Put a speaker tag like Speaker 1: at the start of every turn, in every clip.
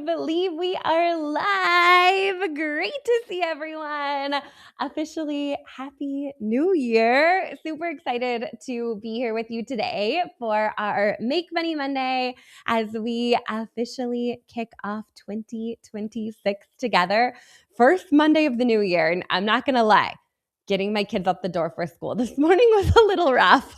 Speaker 1: believe we are live. Great to see everyone. Officially, Happy New Year. Super excited to be here with you today for our Make Money Monday as we officially kick off 2026 together. First Monday of the new year. And I'm not going to lie, getting my kids out the door for school this morning was a little rough.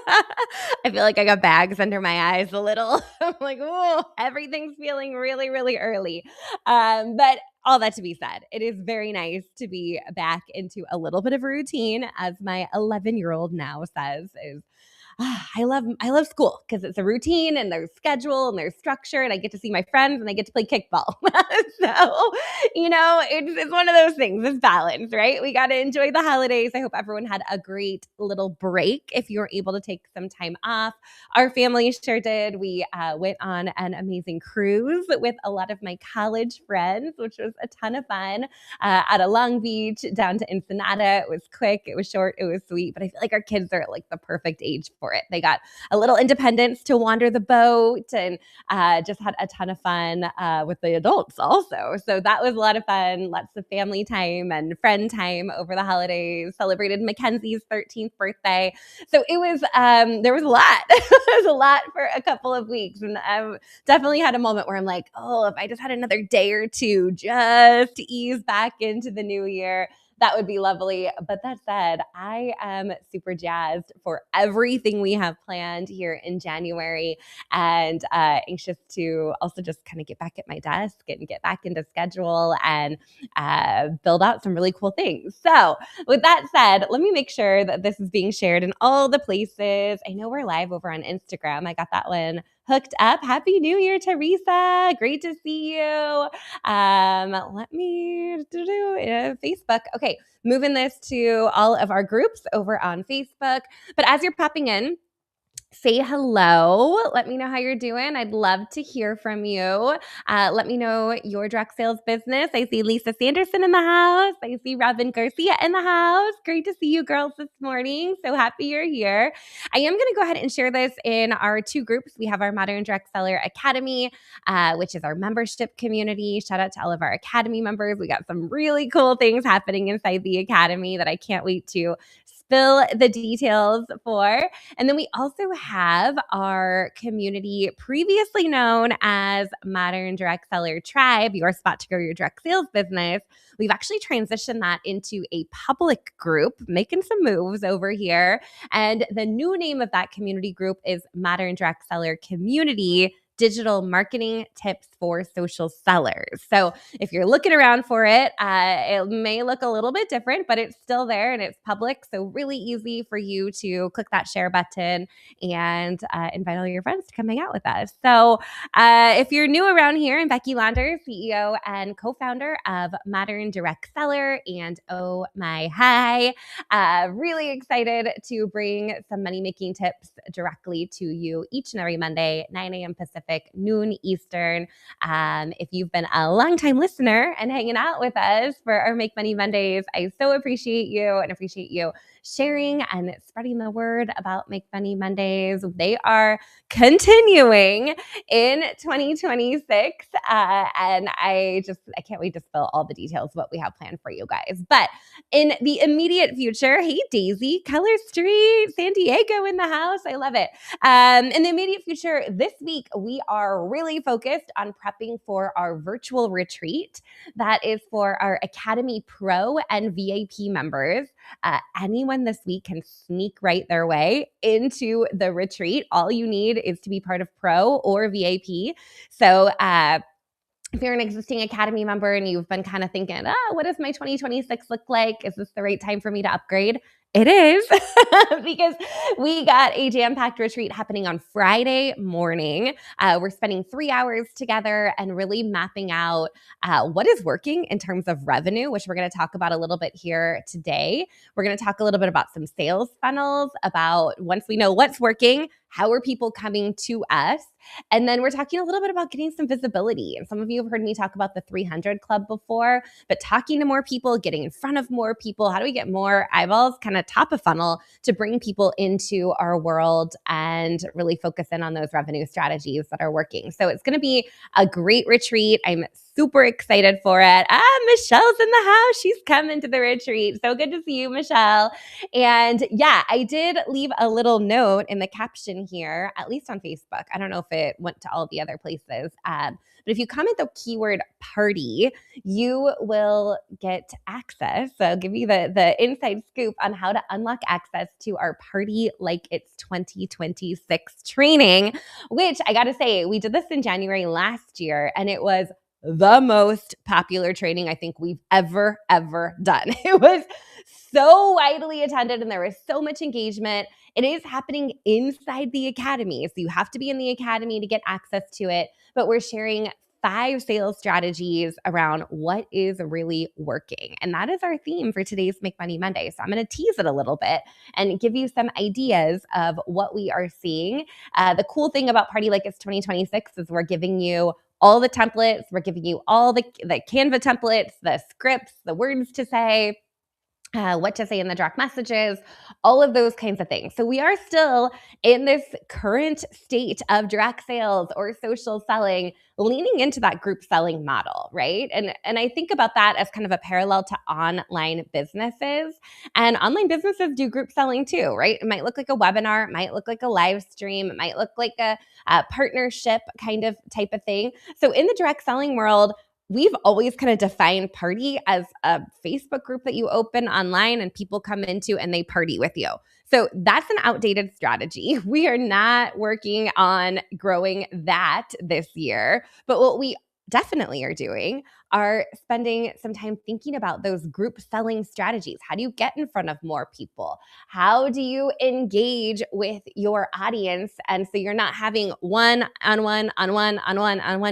Speaker 1: I feel like I got bags under my eyes a little. I'm like, oh, everything's feeling really, really early. But all that to be said, it is very nice to be back into a little bit of a routine, as my 11-year-old now says, is I love school because it's a routine and there's schedule and there's structure and I get to see my friends and I get to play kickball. So, it's one of those things. It's balance, right? We got to enjoy the holidays. I hope everyone had a great little break if you were able to take some time off. Our family sure did. We went on an amazing cruise with a lot of my college friends, which was a ton of fun, out of Long Beach down to Ensenada. It was quick, it was short, it was sweet, but I feel like our kids are at like the perfect age for it. They got a little independence to wander the boat and just had a ton of fun with the adults also. So that was a lot of fun. Lots of family time and friend time over the holidays. Celebrated Mackenzie's 13th birthday. So it was, there was a lot. It was a lot for a couple of weeks. And I definitely had a moment where I'm like, oh, if I just had another day or two just to ease back into the new year, that would be lovely. But that said, I am super jazzed for everything we have planned here in January and anxious to also just kind of get back at my desk and get back into schedule and build out some really cool things. So with that said, let me make sure that this is being shared in all the places. I know we're live over on Instagram. I got that one hooked up. Happy New Year, Teresa. Great to see you. Let me do Facebook. Okay, moving this to all of our groups over on Facebook. But as you're popping in, say hello. Let me know how you're doing. I'd love to hear from you. Let me know your direct sales business. I see Lisa Sanderson in the house. I see Robin Garcia in the house. Great to see you girls this morning. So happy you're here. I am going to go ahead and share this in our two groups. We have our Modern Direct Seller Academy, which is our membership community. Shout out to all of our Academy members. We got some really cool things happening inside the Academy that I can't wait to spill the details for. And then we also have our community previously known as Modern Direct Seller Tribe, your spot to grow your direct sales business. We've actually transitioned that into a public group, making some moves over here. And the new name of that community group is Modern Direct Seller Community Digital Marketing Tips for Social Sellers. So if you're looking around for it, it may look a little bit different, but it's still there and it's public. So really easy for you to click that share button and invite all your friends to come hang out with us. So if you're new around here, I'm Becky Launder, CEO and co-founder of Modern Direct Seller and Oh My Hi. Really excited to bring some money-making tips directly to you each and every Monday, 9 a.m. Pacific, noon Eastern. If you've been a longtime listener and hanging out with us for our Make Money Mondays, I so appreciate you and appreciate you sharing and spreading the word about Make Money Mondays. They are continuing in 2026. And I can't wait to spill all the details of what we have planned for you guys. But in the immediate future, hey, Daisy, Color Street, San Diego in the house. I love it. In the immediate future, this week, we are really focused on prepping for our virtual retreat. That is for our Academy Pro and VIP members. Anyone this week can sneak right their way into the retreat. All you need is to be part of Pro or VIP. So, if you're an existing Academy member and you've been kind of thinking, what does my 2026 look like? Is this the right time for me to upgrade? It is because we got a jam-packed retreat happening on Friday morning. We're spending 3 hours together and really mapping out what is working in terms of revenue, which we're going to talk about a little bit here today. We're going to talk a little bit about some sales funnels, about once we know what's working, How are people coming to us? And then we're talking a little bit about getting some visibility. And some of you have heard me talk about the 300 Club before, but talking to more people, getting in front of more people. How do we get more eyeballs, kind of top of funnel, to bring people into our world and really focus in on those revenue strategies that are working? So it's going to be a great retreat. I'm super excited for it. Michelle's in the house. She's coming to the retreat. So good to see you, Michelle. And yeah, I did leave a little note in the caption here, at least on Facebook. I don't know if it went to all the other places. But if you comment the keyword party, you will get access. So I'll give you the inside scoop on how to unlock access to our Party Like It's 2026 training, which I got to say, we did this in January last year, and it was the most popular training I think we've ever done. It was so widely attended and there was so much engagement. It is happening inside the academy. So you have to be in the academy to get access to it. But we're sharing 5 sales strategies around what is really working. And that is our theme for today's Make Money Monday. So I'm going to tease it a little bit and give you some ideas of what we are seeing. The cool thing about Party Like It's 2026 is we're giving you all the templates. We're giving you all the Canva templates, the scripts, the words to say, what to say in the direct messages, all of those kinds of things. So we are still in this current state of direct sales or social selling, leaning into that group selling model, right? And I think about that as kind of a parallel to online businesses. And online businesses do group selling too, right? It might look like a webinar, it might look like a live stream, it might look like a partnership kind of type of thing. So in the direct selling world, we've always kind of defined party as a Facebook group that you open online and people come into and they party with you. So that's an outdated strategy. We are not working on growing that this year. But what we definitely are doing are spending some time thinking about those group selling strategies. How do you get in front of more people? How do you engage with your audience? And so you're not having one-on-one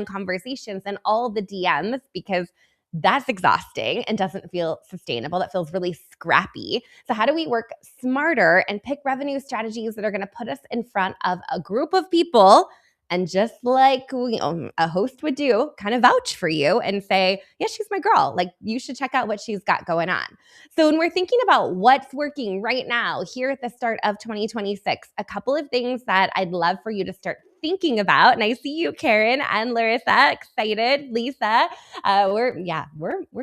Speaker 1: conversations and all the DMs, because that's exhausting and doesn't feel sustainable. That feels really scrappy. So how do we work smarter and pick revenue strategies that are going to put us in front of a group of people, and just like a host would do, kind of vouch for you and say, yeah, she's my girl. Like, you should check out what she's got going on. So when we're thinking about what's working right now here at the start of 2026, a couple of things that I'd love for you to start thinking about. And I see you, Karen and Larissa, excited. Lisa, we're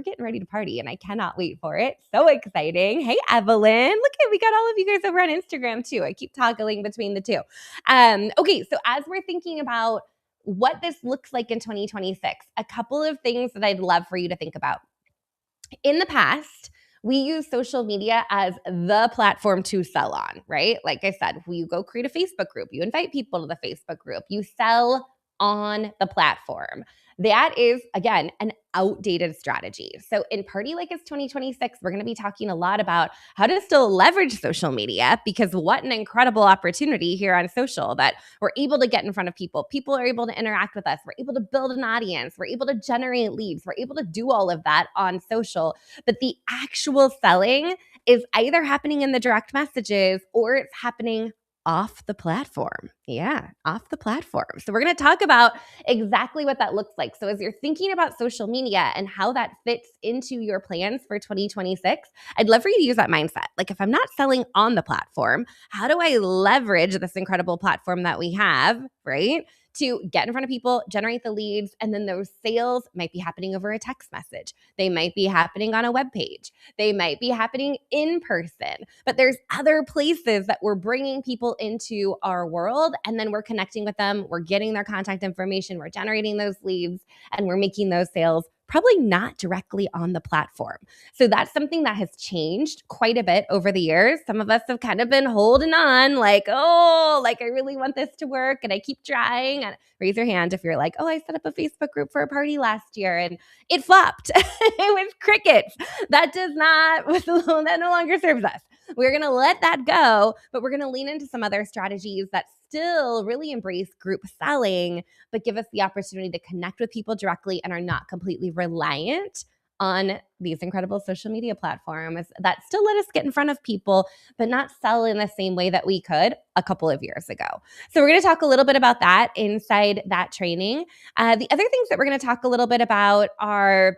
Speaker 1: getting ready to party, and I cannot wait for it. So exciting! Hey, Evelyn, we got all of you guys over on Instagram too. I keep toggling between the two. Okay, so as we're thinking about what this looks like in 2026, a couple of things that I'd love for you to think about. In the past, we use social media as the platform to sell on, right? Like I said, you go create a Facebook group, you invite people to the Facebook group, you sell on the platform. That is, again, an outdated strategy. So in Party Like It's 2026, we're going to be talking a lot about how to still leverage social media, because what an incredible opportunity here on social that we're able to get in front of people. People are able to interact with us. We're able to build an audience. We're able to generate leads. We're able to do all of that on social. But the actual selling is either happening in the direct messages or it's happening off the platform. Yeah, off the platform. So we're going to talk about exactly what that looks like. So as you're thinking about social media and how that fits into your plans for 2026, I'd love for you to use that mindset. Like, if I'm not selling on the platform, how do I leverage this incredible platform that we have, right, to get in front of people, generate the leads, and then those sales might be happening over a text message. They might be happening on a web page. They might be happening in person. But there's other places that we're bringing people into our world, and then we're connecting with them. We're getting their contact information. We're generating those leads, and we're making those sales, probably not directly on the platform. So that's something that has changed quite a bit over the years. Some of us have kind of been holding on, like, oh, like, I really want this to work, and I keep trying. And raise your hand if you're like, oh, I set up a Facebook group for a party last year and it flopped. It was crickets. That no longer serves us. We're going to let that go, but we're going to lean into some other strategies that still really embrace group selling, but give us the opportunity to connect with people directly and are not completely reliant on these incredible social media platforms that still let us get in front of people, but not sell in the same way that we could a couple of years ago. So we're going to talk a little bit about that inside that training. The other things that we're going to talk a little bit about are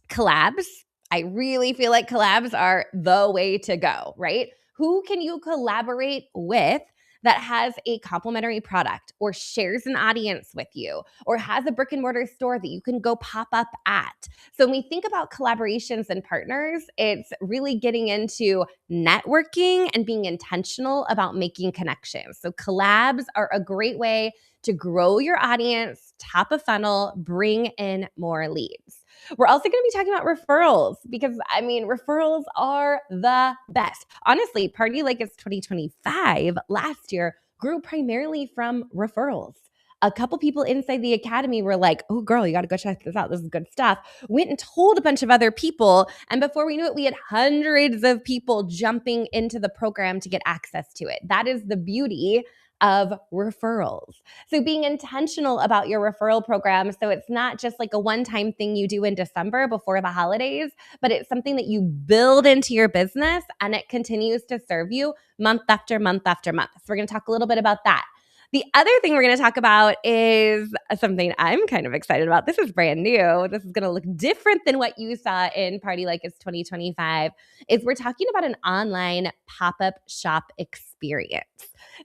Speaker 1: collabs. I really feel like collabs are the way to go, right? Who can you collaborate with that has a complementary product or shares an audience with you or has a brick and mortar store that you can go pop up at? So when we think about collaborations and partners, it's really getting into networking and being intentional about making connections. So collabs are a great way to grow your audience, top of funnel, bring in more leads. We're also going to be talking about referrals because, referrals are the best. Honestly, Party Like It's 2025 last year grew primarily from referrals. A couple people inside the academy were like, oh, girl, you got to go check this out. This is good stuff. Went and told a bunch of other people. And before we knew it, we had hundreds of people jumping into the program to get access to it. That is the beauty of referrals. So being intentional about your referral program, so it's not just like a one-time thing you do in December before the holidays, but it's something that you build into your business and it continues to serve you month after month after month. So we're going to talk a little bit about that. The other thing we're going to talk about is something I'm kind of excited about. This is brand new. This is going to look different than what you saw in Party Like It's 2025. Is we're talking about an online pop-up shop experience.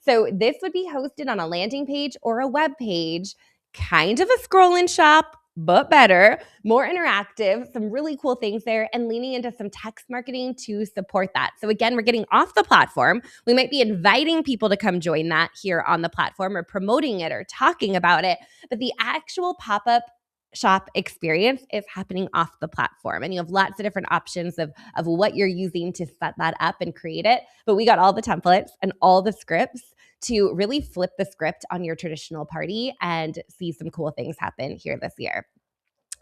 Speaker 1: So this would be hosted on a landing page or a web page, kind of a scroll-in shop, but better, more interactive, some really cool things there, and leaning into some text marketing to support that. So again, we're getting off the platform. We might be inviting people to come join that here on the platform or promoting it or talking about it, but the actual pop-up shop experience is happening off the platform. And you have lots of different options of what you're using to set that up and create it. But we got all the templates and all the scripts to really flip the script on your traditional party and see some cool things happen here this year.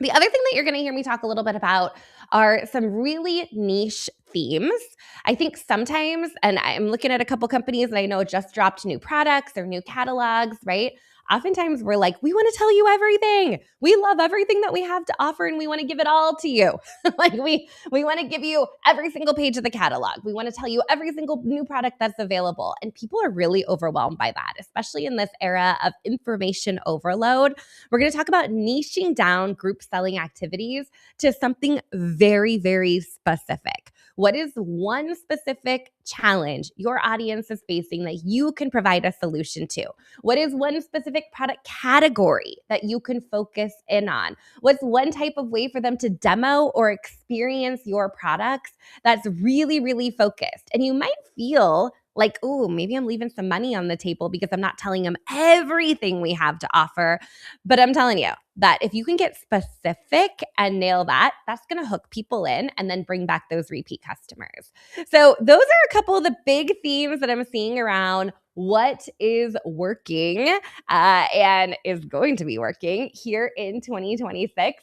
Speaker 1: The other thing that you're going to hear me talk a little bit about are some really niche themes. I think sometimes, and I'm looking at a couple companies that I know just dropped new products or new catalogs, right? Oftentimes we're like, we want to tell you everything. We love everything that we have to offer and we want to give it all to you. Like we want to give you every single page of the catalog. We want to tell you every single new product that's available. And people are really overwhelmed by that, especially in this era of information overload. We're going to talk about niching down group selling activities to something very, very specific. What is one specific challenge your audience is facing that you can provide a solution to? What is one specific product category that you can focus in on? What's one type of way for them to demo or experience your products that's really, really focused? And you might feel like, oh, maybe I'm leaving some money on the table because I'm not telling them everything we have to offer. But I'm telling you that if you can get specific and nail that, that's going to hook people in and then bring back those repeat customers. So those are a couple of the big themes that I'm seeing around what is working and is going to be working here in 2026.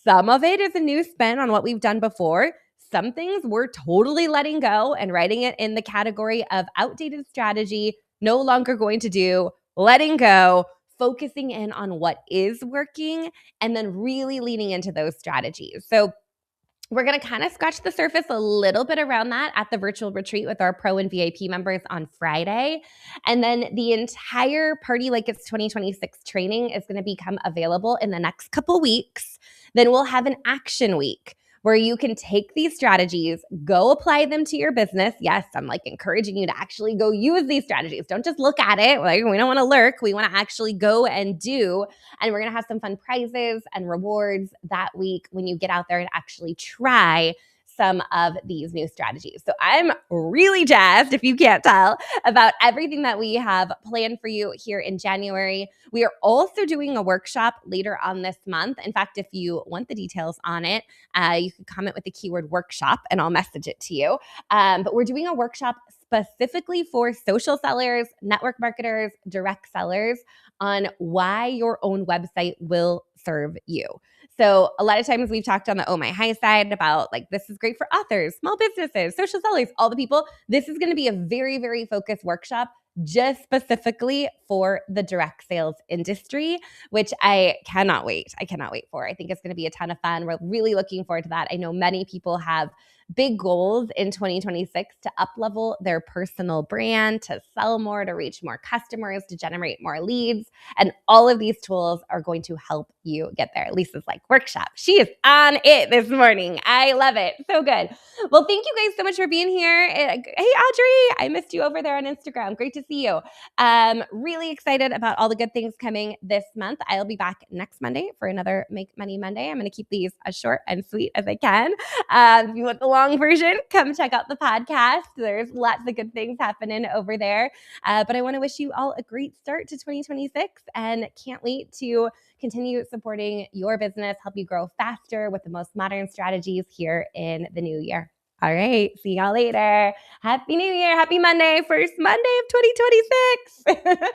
Speaker 1: Some of it is a new spin on what we've done before. Some things we're totally letting go and writing it in the category of outdated strategy, no longer going to do, letting go, focusing in on what is working, and then really leaning into those strategies. So we're going to kind of scratch the surface a little bit around that at the virtual retreat with our pro and VIP members on Friday. And then the entire Party Like It's 2026 training is going to become available in the next couple weeks. Then we'll have an action week where you can take these strategies, go apply them to your business. Yes, I'm like encouraging you to actually go use these strategies. Don't just look at it. Like we don't want to lurk. We want to actually go and do. And we're going to have some fun prizes and rewards that week when you get out there and actually try some of these new strategies. So I'm really jazzed, if you can't tell, about everything that we have planned for you here in January. We are also doing a workshop later on this month. In fact, if you want the details on it, you can comment with the keyword workshop and I'll message it to you. But we're doing a workshop specifically for social sellers, network marketers, direct sellers on why your own website will serve you. So a lot of times we've talked on the Oh My High side about like, this is great for authors, small businesses, social sellers, all the people. This is going to be a very, very focused workshop just specifically for the direct sales industry, which I cannot wait. I cannot wait for. I think it's going to be a ton of fun. We're really looking forward to that. I know many people have big goals in 2026 to up-level their personal brand, to sell more, to reach more customers, to generate more leads. And all of these tools are going to help you get there. Lisa's like, workshop. She is on it this morning. I love it. So good. Well, thank you guys so much for being here. Hey, Audrey, I missed you over there on Instagram. Great to see you. Really excited about all the good things coming this month. I'll be back next Monday for another Make Money Monday. I'm going to keep these as short and sweet as I can. If you want the long version, come check out the podcast. There's lots of good things happening over there. But I want to wish you all a great start to 2026 and can't wait to continue supporting your business, help you grow faster with the most modern strategies here in the new year. All right. See y'all later. Happy New Year. Happy Monday. First Monday of 2026.